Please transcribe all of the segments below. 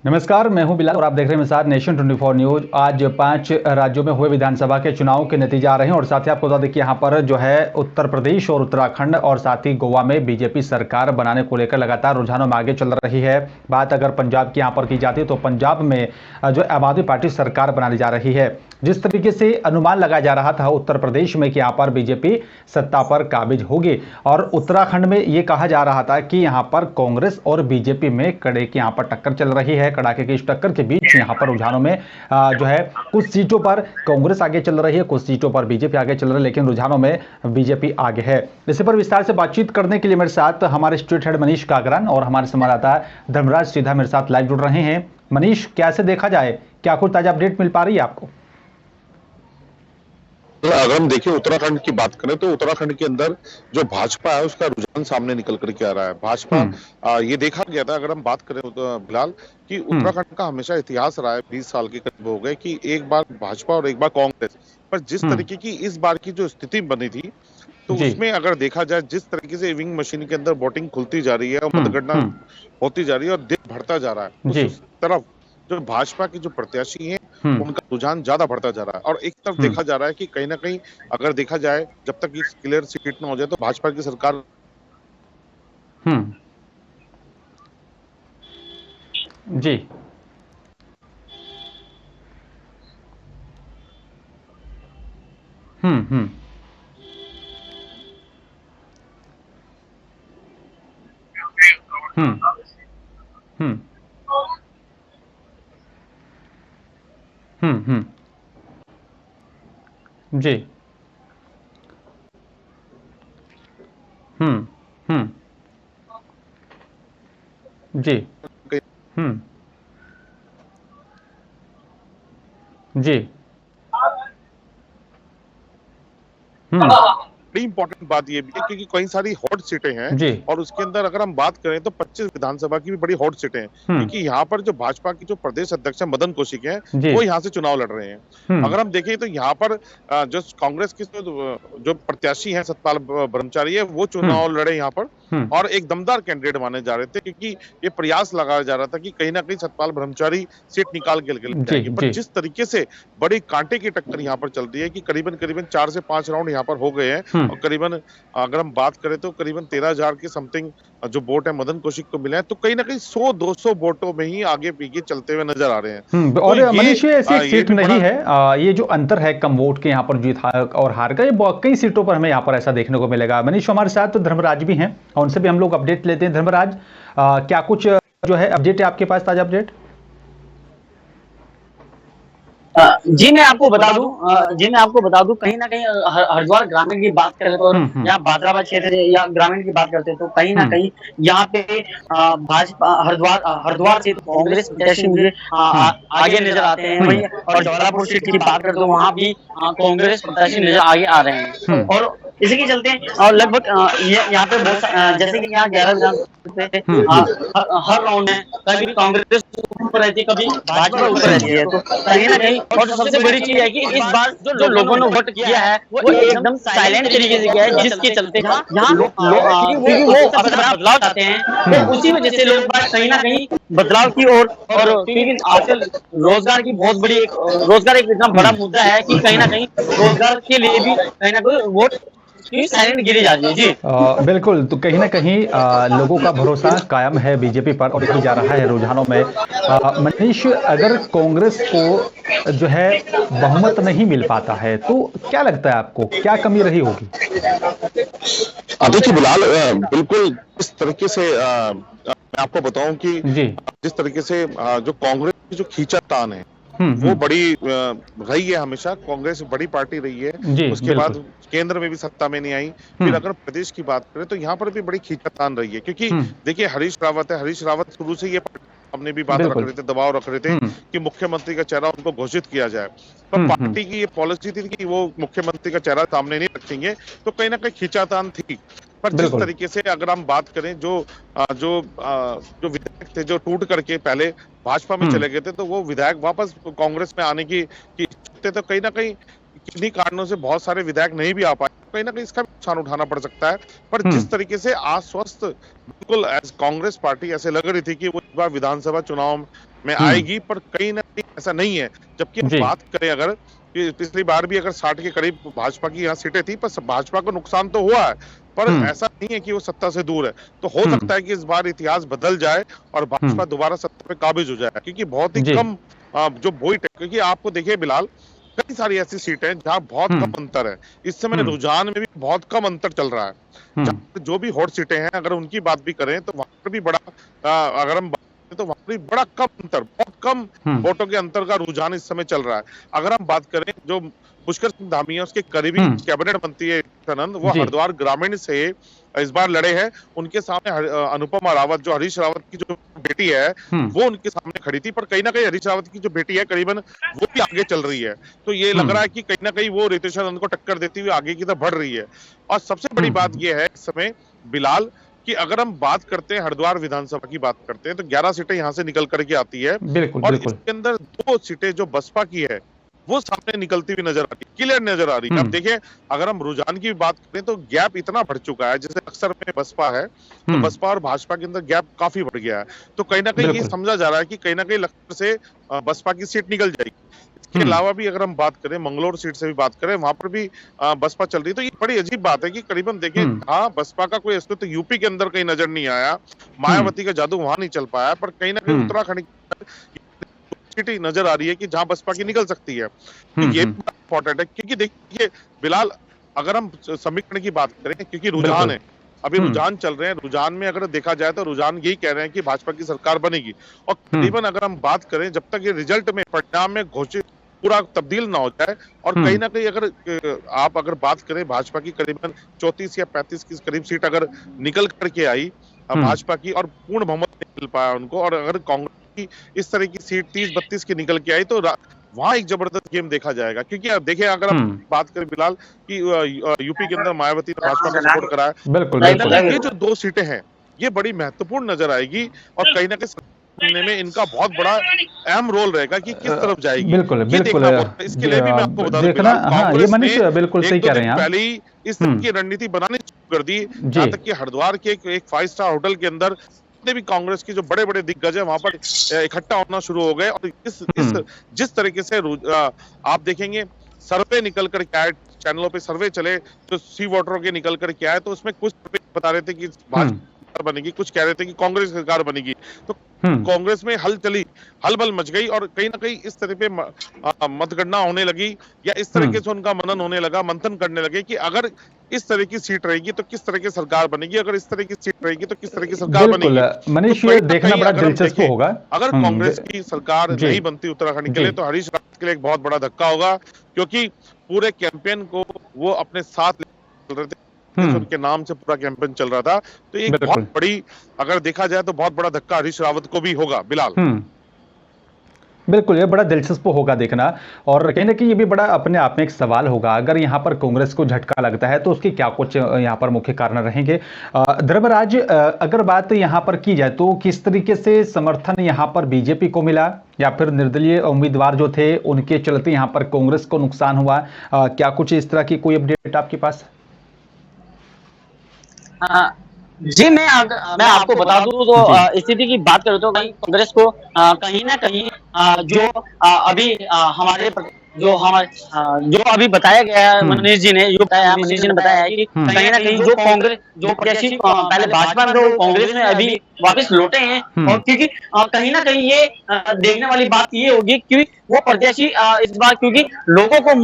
नमस्कार, मैं हूं बिलाल और आप देख रहे हैं मेरे साथ नेशन 24 न्यूज। आज 5 राज्यों में हुए विधानसभा के चुनाव के नतीजे आ रहे हैं और साथ ही आपको बता दें कि यहां पर जो है उत्तर प्रदेश और उत्तराखंड और साथ ही गोवा में बीजेपी सरकार बनाने को लेकर लगातार रुझानों में आगे चल रही है। बात अगर पंजाब की यहां पर की जाती है तो पंजाब में जो आम आदमी पार्टी सरकार बनाने जा रही है। जिस तरीके से अनुमान लगाया जा रहा था उत्तर प्रदेश में कि यहाँ पर बीजेपी सत्ता पर काबिज होगी और उत्तराखंड में ये कहा जा रहा था कि यहाँ पर कांग्रेस और बीजेपी में कड़े की यहाँ पर टक्कर चल रही है। कड़ाके की इस टक्कर के बीच यहाँ पर रुझानों में जो है कुछ सीटों पर कांग्रेस आगे चल रही है, कुछ सीटों पर बीजेपी आगे चल रही है, लेकिन रुझानों में बीजेपी आगे है। इसी पर विस्तार से बातचीत करने के लिए मेरे साथ हमारे स्टेट हेड मनीष कागरान और हमारे संवाददाता धर्मराज सीधा मेरे साथ लाइव जुड़ रहे हैं। मनीष, कैसे देखा जाए, क्या कुछ ताजा अपडेट मिल पा रही है आपको? अगर हम देखें उत्तराखंड की बात करें तो उत्तराखंड के अंदर जो भाजपा है उसका रुझान सामने निकल करके आ रहा है। भाजपा ये देखा गया था, अगर हम बात करें बिलाल, कि उत्तराखंड का हमेशा इतिहास रहा है, 20 साल के करीब हो गए कि एक बार भाजपा और एक बार कांग्रेस, पर जिस तरीके की इस बार की जो स्थिति बनी थी तो उसमें अगर देखा जाए जिस तरीके से ईवीएम मशीन के अंदर वोटिंग खुलती जा रही है और मतगणना होती जा रही है और दिन बढ़ता जा रहा है, उस तरफ जो भाजपा के जो प्रत्याशी हैं उनका रुझान ज्यादा बढ़ता जा रहा है। और एक तरफ देखा जा रहा है कि कहीं ना कहीं अगर देखा जाए जब तक ये क्लियर सीट ना हो जाए तो भाजपा की सरकार जी हम्म हम्म हम्म हम्म जी हम्म हम्म जी हम्म जी बड़ी इंपॉर्टेंट बात ये भी है क्योंकि कई सारी हॉट सीटें हैं जी और उसके अंदर अगर हम बात करें तो 25 विधानसभा की भी बड़ी हॉट सीटें हैं, क्योंकि यहाँ पर जो भाजपा की जो प्रदेश अध्यक्ष है मदन कौशिक हैं वो यहाँ से चुनाव लड़ रहे हैं। अगर हम देखें तो यहाँ पर जो कांग्रेस के जो प्रत्याशी हैं सतपाल ब्रह्मचारी है वो चुनाव लड़े यहाँ पर और एक दमदार कैंडिडेट माने जा रहे थे, क्योंकि ये प्रयास लगाया जा रहा था कि कहीं ना कहीं सतपाल ब्रह्मचारी सीट निकाल के ले जाएंगे। पर जिस तरीके से बड़ी कांटे की टक्कर यहाँ पर चल रही है कि करीबन करीबन 4 से 5 राउंड यहाँ पर हो गए हैं और करीबन अगर हम बात करें तो करीबन 13,000 के समथिंग जो वोट है मदन कौशिक को मिले हैं, तो कहीं ना कहीं 100-200 वोटों में ही आगे पीछे चलते हुए नजर आ रहे हैं। और तो मनीष, ये ऐसी सीट नहीं है, ये जो अंतर है कम वोट के यहाँ पर जीत और हार का, ये कई सीटों पर हमें यहाँ पर ऐसा देखने को मिलेगा। मनीष, हमारे साथ तो धर्मराज भी हैं और उनसे भी हम लोग अपडेट लेते हैं। धर्मराज, क्या कुछ जो है अपडेट है आपके पास, ताजा अपडेट? जी मैं आपको बता दूं कहीं ना कहीं हरिद्वार ग्रामीण की बात करें तो यहाँ बादराबाद क्षेत्र या ग्रामीण की बात करते हैं तो कहीं ना कहीं यहाँ पे भाजपा हरिद्वार से कांग्रेस प्रत्याशी मुझे आगे नजर आते हैं। वहीं और जौहरापुर सीट की बात करें तो वहाँ भी कांग्रेस प्रत्याशी नजर आगे आ रहे हैं और इसी के चलते और लगभग यहाँ पे बहुत जैसे कि यहाँ 11 विधानसभा हर राउंड में कभी कांग्रेस ऊपर रहती है कभी भाजपा ऊपर रहती है। तो कहीं ना कहीं और सबसे बड़ी चीज है कि इस बार जो लोगों ने वोट किया है वो एकदम साइलेंट तरीके से किया है, जिसके चलते यहाँ क्योंकि वो अगर बदलाव चाहते हैं तो उसी वजह से लोग कहीं ना कहीं बदलाव की और क्योंकि आजकल रोजगार की बहुत बड़ी रोजगार एक इतना बड़ा मुद्दा है कि कहीं ना कहीं रोजगार के लिए भी कहीं ना कहीं वोट गिरी जाती है। जी बिल्कुल, तो कहीं ना कहीं लोगों का भरोसा कायम है बीजेपी पर और देखा जा रहा है रुझानों में। मनीष, अगर कांग्रेस को जो है बहुमत नहीं मिल पाता है तो क्या लगता है आपको, क्या कमी रही होगी? देखिए बिलाल, बिल्कुल इस तरीके से मैं आपको बताऊं कि जिस तरीके से जो कांग्रेस की जो खींचातान है वो बड़ी रही है, हमेशा कांग्रेस बड़ी पार्टी रही है। उसके बाद केंद्र में भी सत्ता में नहीं आई। फिर अगर प्रदेश की बात करें तो यहाँ पर भी बड़ी खींचातान रही है, क्योंकि देखिए हरीश रावत है, हरीश रावत शुरू से ये हमने भी बात रख रहे थे, दबाव रख रहे थे कि मुख्यमंत्री का चेहरा उनको घोषित किया जाए, पर पार्टी की ये पॉलिसी थी कि वो मुख्यमंत्री का चेहरा सामने नहीं रखेंगे, तो कहीं ना कहीं खींचातान थी। पर जिस तरीके से अगर हम बात करें जो विधायक थे जो टूट करके पहले भाजपा में चले गए थे, तो वो विधायक वापस कांग्रेस में आने की थे, तो कहीं ना कहीं किन्हीं कारणों से बहुत सारे विधायक नहीं भी आ पाए, कहीं ना कहीं इसका भी नुकसान उठाना पड़ सकता है। पर जिस तरीके से आश्वस्त बिल्कुल कांग्रेस पार्टी ऐसे लग रही थी कि वो इस बार विधानसभा चुनाव में आएगी, पर कहीं ना कहीं ऐसा नहीं है। जबकि हम बात करें अगर पिछली बार भी अगर 60 के करीब भाजपा की यहाँ सीटें थी, पर भाजपा को नुकसान तो हुआ है, पर ऐसा नहीं है कि वो सत्ता से दूर है। तो हो सकता है कि इस बार इतिहास बदल जाए और भाजपा दोबारा सत्ता पे काबिज हो जाए, क्योंकि बहुत ही कम जो वोट है, क्योंकि आपको देखिए बिलाल, कई सारी ऐसी सीटें हैं जहां बहुत कम अंतर है। इस समय रुझान में भी बहुत कम अंतर चल रहा है। जो भी हॉट सीटें हैं, अगर उनकी बात भी करें तो वहां पर भी बड़ा, अगर हम तो वहां पर बड़ा कम अंतर, बहुत कम वोटों के अंतर का रुझान इस समय चल रहा है। अगर हम बात करें जो पुष्कर सिंह धामी है, उसके करीबी कैबिनेट मंत्री है सनंद, वो हरिद्वार ग्रामीण से इस बार लड़े हैं। उनके सामने अनुपमा रावत, जो हरीश रावत की जो बेटी है, वो उनके सामने खड़ी थी, पर कहीं ना कहीं हरीश रावत की जो बेटी है करीबन वो भी आगे चल रही है। तो ये लग रहा है कि कहीं ना कहीं वो रितेश आनंद को टक्कर देती हुई आगे की तरफ बढ़ रही है। और सबसे बड़ी बात यह है इस समय बिलाल, कि अगर हम बात करते हैं हरिद्वार विधानसभा की बात करते हैं, तो 11 सीटें यहां से निकल करके आती है। और इसके अंदर 2 सीटें जो बसपा की है वो सामने निकलती हुई नजर आती है, क्लियर नजर आ रही है। अब देखिए, अगर हम रुझान की बात करें तो गैप इतना बढ़ चुका है, जैसे अक्सर में बसपा है, तो बसपा और भाजपा के अंदर गैप काफी बढ़ गया है। तो कहीं ना कहीं ये समझा जा रहा है कि कहीं ना कहीं लखनऊ से बसपा की सीट निकल जाएगी। इसके अलावा भी अगर हम बात करें, मंगलोर सीट से भी बात करें, वहां पर भी बसपा चल रही है। तो ये बड़ी अजीब बात है कि करीबन देखें, हाँ बसपा का कोई अस्तित्व यूपी के अंदर कहीं नजर नहीं आया, मायावती का जादू वहां नहीं चल पाया, पर कहीं ना कहीं उत्तराखंड नजर आ रही है कि जहां बसपा की निकल सकती है। तो ये इंपॉर्टेंट है, क्योंकि देखिए बिलाल, अगर हम समीकरण की बात करें, क्योंकि रुझान है, अभी रुझान चल रहे हैं, रुझान में अगर देखा जाए तो रुझान यही कह रहे हैं कि भाजपा की सरकार बनेगी। और करीबन अगर हम बात करें, जब तक ये रिजल्ट में, परिणाम में घोषित पूरा तब्दील ना हो जाए, और कहीं ना कहीं अगर आप अगर बात करें भाजपा की करीबन 34 या 35 की करीब सीट अगर निकल करके आई भाजपा की, और पूर्ण बहुमत नहीं मिल पाया उनको, और अगर कांग्रेस की इस तरह की सीट 30-32 की निकल के आई, तो वहां एक जबरदस्त गेम देखा जाएगा। क्योंकि अब देखिए, अगर हम बात करें बिलाल कि यूपी के अंदर मायावती ने भाजपा को सपोर्ट करा है, बिल्कुल ये जो 2 सीटें हैं ये बड़ी महत्वपूर्ण नजर आएगी, और कहीं ना कहीं में इनका बहुत बड़ा अहम रोल रहेगा कि किस तरफ जाएगी। बिल्कुल बिल्कुल, इसके लिए भी मैं आपको बता दूं, ये मनीष बिल्कुल सही कह रहे हैं, पहले ही इस तरह की रणनीति बनानी शुरू कर दी, जहां तक कि हरिद्वार के एक 5 स्टार होटल के अंदर भी कांग्रेस के जो बड़े बड़े दिग्गज है वहां पर इकट्ठा होना शुरू हो गए। और जिस तरीके से आप देखेंगे, सर्वे निकल कर के आए, चैनलों पे सर्वे चले, तो सी वोटरों के निकल कर के आए, तो उसमें कुछ बता रहे थे कि भाजपा बनेगी, कुछ कह रहे थे कि कांग्रेस सरकार बनेगी। तो कांग्रेस में हलबल मच गई, और कहीं ना कहीं इस तरह पे मतगणना होने लगी, या इस तरीके से उनका मनन होने लगा, मंथन करने लगे कि अगर इस तरह की सीट रहेगी तो किस तरह की सरकार बनेगी, अगर इस तरह की सीट रहेगी तो किस तरह की सरकार बनेगी। मनीष, ये देखना बड़ा दिलचस्प होगा। अगर कांग्रेस की सरकार नहीं बनती उत्तराखंड के लिए, तो हरीश रावत के लिए एक बहुत बड़ा धक्का होगा, क्योंकि पूरे कैंपेन को वो अपने साथ चल रहे थे, उनके नाम से पूरा कैंपेन चल रहा था। तो एक बहुत बड़ी, अगर देखा जाए तो बहुत बड़ा धक्का हरीश रावत को भी होगा बिलाल। बिल्कुल, ये बड़ा दिलचस्प होगा देखना, और कहीं ना कहीं ये भी बड़ा अपने आप में एक सवाल होगा। अगर यहाँ पर कांग्रेस को झटका लगता है तो उसके क्या कुछ यहाँ पर मुख्य कारण रहेंगे। धर्मराज, अगर बात यहाँ पर की जाए तो किस तरीके से समर्थन यहाँ पर बीजेपी को मिला, या फिर निर्दलीय उम्मीदवार जो थे उनके चलते यहाँ पर कांग्रेस को नुकसान हुआ, क्या कुछ इस तरह की कोई अपडेट आपके पास? जी, मैं आपको बता दूं तो स्थिति की बात करें तो कांग्रेस को कहीं ना कहीं जो अभी हमारे जो अभी बताया गया है, मनीष जी ने बताया है कि कहीं ना कहीं जो कांग्रेस जो प्रत्याशी पहले भाजपा में थे, कांग्रेस में अभी वापस लौटे हैं। और क्योंकि कहीं ना कहीं ये देखने वाली बात ये होगी कि वो प्रत्याशी इस बार, क्योंकि लोगों का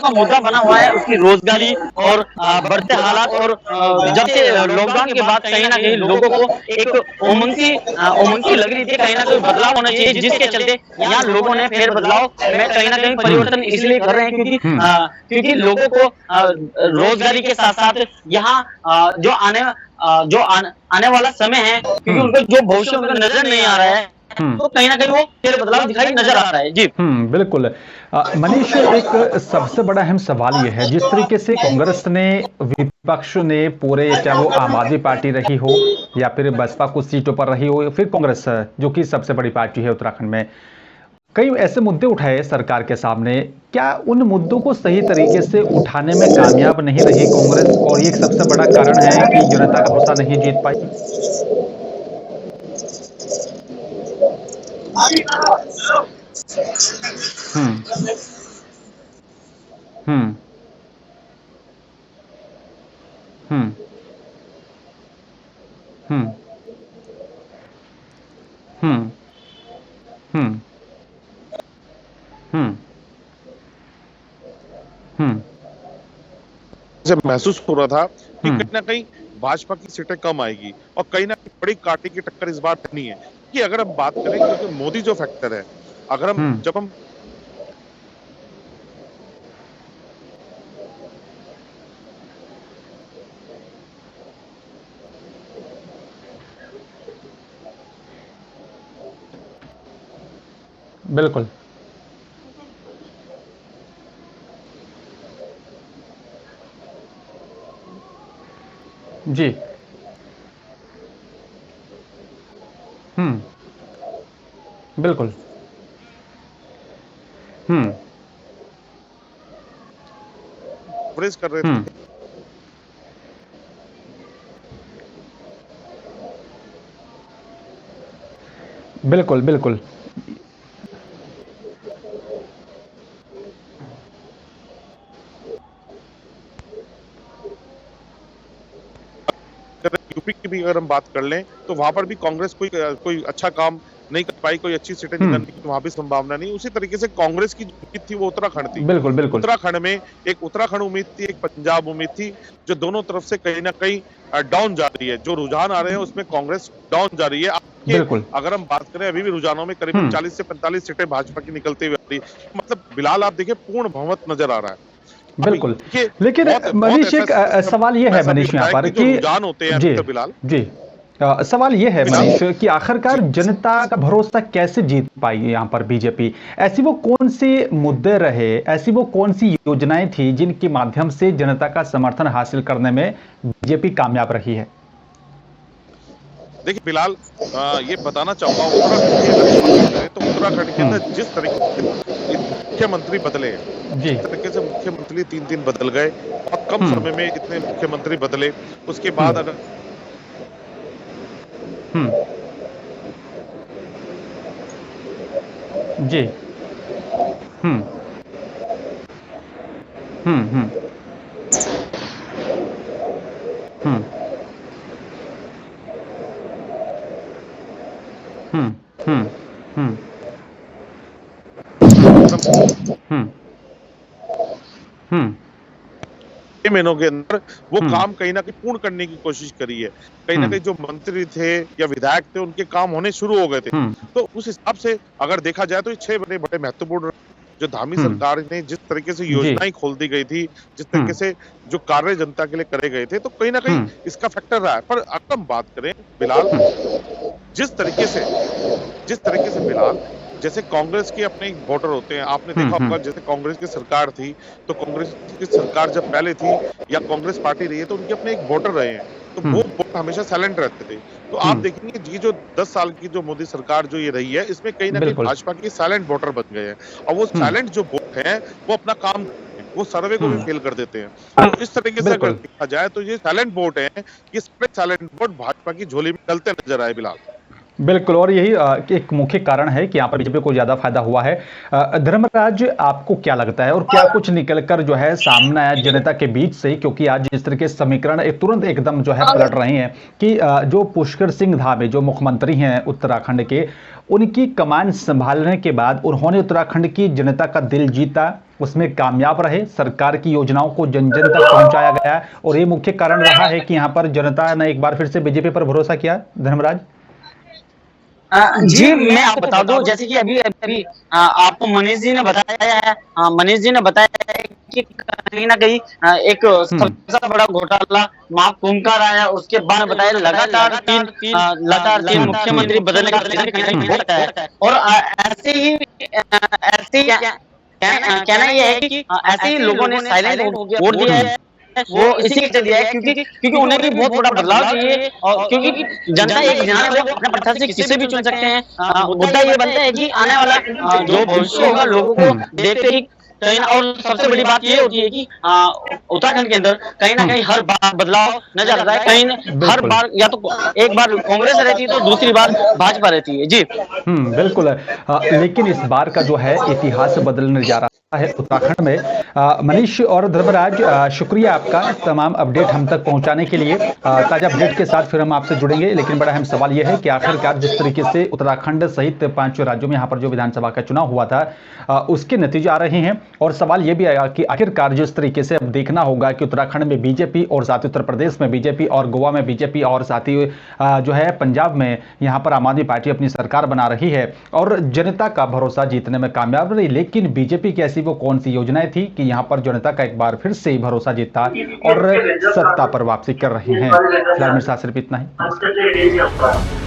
मुद्दा बना हुआ है उसकी रोजगारी और बढ़ते हालात, और जब से लॉकडाउन के बाद कहीं ना कहीं लोगों को एक उमंग लग रही थी, कहीं ना कहीं बदलाव होना चाहिए, जिसके चलते यहाँ लोगों ने फेर बदलाव में कहीं ना कहीं परिवर्तन इसलिए कर रहे हैं क्योंकि लोगों को रोजगारी के साथ साथ यहाँ जो आने वाला समय है, क्योंकि उनको जो भविष्य में नजर नहीं आ रहा है, तो कहीं ना कहीं वो फिर बदलाव दिखाई नजर आ रहा है। जी बिल्कुल। मनीष, एक सबसे बड़ा अहम सवाल यह है, जिस तरीके से कांग्रेस ने, विपक्ष ने पूरे, चाहे वो आम आदमी पार्टी रही हो या फिर बसपा कुछ सीटों पर रही हो, फिर कांग्रेस जो कि सबसे बड़ी पार्टी है उत्तराखंड में, कई ऐसे मुद्दे उठाए सरकार के सामने, क्या उन मुद्दों को सही तरीके से उठाने में कामयाब नहीं रही कांग्रेस, और ये एक सबसे बड़ा कारण है कि जनता का भरोसा नहीं जीत पाई? हम्म हम्म हम्म हम्म हम्म हम्म हम्म हम्म से महसूस हो रहा था कि हम्म कहीं ना कहीं भाजपा की सीटें कम आएगी और कहीं ना कहीं बड़ी कांटे की टक्कर इस बार नहीं है। कि अगर हम बात करें, क्योंकि मोदी जो फैक्टर है, अगर हम हम्म जब हम बिल्कुल। जी। बिल्कुल। हम्म कवरेज कर रहे थे, हम्म बिल्कुल बिल्कुल। यूपी की भी अगर हम बात कर लें तो वहां पर भी कांग्रेस कोई कोई अच्छा काम नहीं कर पाई, कोई अच्छी सीटें हम्म जीतने की वहां भी संभावना नहीं। उसी तरीके से कांग्रेस की जो उम्मीद थी वो उत्तराखंड थी। बिल्कुल बिल्कुल। उत्तराखंड में एक उत्तराखंड उम्मीद थी, एक पंजाब उम्मीद थी, जो दोनों तरफ से कहीं ना कहीं डाउन जा रही है। जो रुझान आ रहे हैं उसमें कांग्रेस डाउन जा रही है। आपके बिल्कुल। अगर हम बात करें अभी भी रुझानों में करीबन हम्म 40 से 45 सीटें भाजपा की निकलती हुई आ रही है। मतलब बिलाल आप देखिए पूर्ण बहुमत नजर आ रहा है। अब बिल्कुल। ये लेकिन बहुत बहुत मनीष ऐसा एक सवाल ये है ऐसा भी मनीष होता यहाँ है पर कि जो कि रुझान होते हैं जी अधिकतर बिलाल जी सवाल ये है बिलाल मनीष कि जी आखिरकार जनता का भरोसा कैसे जीत पाई यहाँ पर बीजेपी। ऐसी वो कौन सी मुद्दे रहे, ऐसी वो कौन सी योजनाएं थी जिनके माध्यम से जनता का समर्थन हासिल करने में बीजेपी कामयाब रही है। देखिए बिलाल, ये बताना चाहूंगा उत्तराखंड की अगर हम बात करें तो उत्तराखंड के अंदर हम्म जिस तरीके से मुख्यमंत्री बदले हैं, जी। जिस तरीके से मुख्यमंत्री 3-3 बदल गए, बहुत कम हम्म समय में इतने मुख्यमंत्री बदले। उसके बाद हम्म अगर हम्म जी। हम्म हम्म हम्म हम्म हम्म हम्म हम्म हम हम्म हम्म महीनों के अंदर वो हम्म काम कहीं ना कहीं पूर्ण करने की कोशिश करी है। कहीं ना हम्म कहीं जो मंत्री थे या विधायक थे उनके काम होने शुरू हो गए थे। हम्म तो उस हिसाब से अगर देखा जाए तो ये 6 बड़े बड़े महत्वपूर्ण जो धामी हम्म सरकार ने जिस तरीके से जी। योजनाएं खोल दी गई थी, जिस तरीके हम्म से जो कार्य जनता के लिए करे गए थे, तो कहीं ना कहीं हम्म इसका फैक्टर रहा है। पर अगर हम बात करें बिलाल, जिस तरीके से जिस तरीके से बिलाल, जैसे कांग्रेस के अपने वोटर होते हैं, आपने देखा हम्म होगा जैसे कांग्रेस की सरकार थी, तो कांग्रेस की सरकार जब पहले थी या कांग्रेस पार्टी रही है तो उनके अपने एक वोटर रहे हैं। तो वो हम्म वोट हमेशा साइलेंट रहते थे। तो आप हम्म देखेंगे ये जो 10 साल की जो मोदी सरकार जो ये रही है, इसमें कहीं ना कहीं बिल्कुल। भाजपा के साइलेंट वोटर बन गए हैं। और वो हम्म साइलेंट जो वोट है वो अपना काम करते हैं, वो सर्वे को भी हम्म फेल कर देते हैं। तो इस तरीके से अगर बिल्कुल। देखा जाए तो ये साइलेंट वोट है, ये साइलेंट वोट भाजपा की झोली में डलते नजर आए बिलाल। बिल्कुल और यही एक मुख्य कारण है कि यहाँ पर बीजेपी को ज्यादा फायदा हुआ है। धर्मराज, आपको क्या लगता है और क्या कुछ निकलकर जो है सामने आया जनता के बीच से, क्योंकि आज जिस तरह के समीकरण तुरंत एकदम जो है पलट रहे हैं कि जो पुष्कर सिंह धामी जो मुख्यमंत्री हैं उत्तराखंड के, उनकी कमान संभालने के बाद उन्होंने उत्तराखंड की जनता का दिल जीता, उसमें कामयाब रहे, सरकार की योजनाओं को जन जन तक पहुंचाया गया और ये मुख्य कारण रहा है कि यहाँ पर जनता ने एक बार फिर से बीजेपी पर भरोसा किया। धर्मराज। जी मैं आपको बता दूं, जैसे कि अभी अभी आपको मनीष जी ने बताया है, मनीष जी ने बताया है कि कहीं ना कहीं एक सबसे बड़ा घोटाला महाकुंभ का रहा है। उसके बाद बताया लगातार तीन मुख्यमंत्री बदलने का होता है। और ऐसे ही कहना यह है कि ऐसे ही लोगों ने साइलेंट वोट दिया है, वो इसी के चल दिया है क्योंकि उन्हें भी बहुत बड़ा बदलाव चाहिए। और क्योंकि जनता एक जान है, वो अपने पसंद से किसे भी चुन सकते हैं। मुद्दा ये बनता है कि आने वाला जो भविष्य होगा लोगों को देखते ही कहीं ना, और सबसे बड़ी बात ये होती है कि उत्तराखंड के अंदर कहीं ना कहीं हर बार बदलाव नजर आता है। कहीं हर बार या तो एक बार कांग्रेस रहती है तो दूसरी बार भाजपा रहती है। जी बिल्कुल। लेकिन इस बार का जो है इतिहास बदलने जा रहा है उत्तराखंड में। मनीष और धर्मराज, शुक्रिया आपका तमाम अपडेट हम तक पहुंचाने के लिए। ताजा अपडेट के साथ फिर हम आपसे जुड़ेंगे, लेकिन बड़ा अहम सवाल यह है कि आखिरकार जिस तरीके से उत्तराखंड सहित 5 राज्यों में यहाँ पर जो विधानसभा का चुनाव हुआ था उसके नतीजे आ रहे हैं, और सवाल यह भी आया कि आखिरकार जिस तरीके से अब देखना होगा कि उत्तराखंड में बीजेपी और साथ ही उत्तर प्रदेश में बीजेपी और गोवा में बीजेपी और साथ ही जो है पंजाब में यहाँ पर आम आदमी पार्टी अपनी सरकार बना रही है और जनता का भरोसा जीतने में कामयाब रही। लेकिन बीजेपी की ऐसी वो कौन सी योजनाएं थी कि यहां पर जनता का एक बार फिर से ही भरोसा जीता और सत्ता पर वापसी कर रहे हैं। फिलहाल मेरे साथ सिर्फ इतना ही।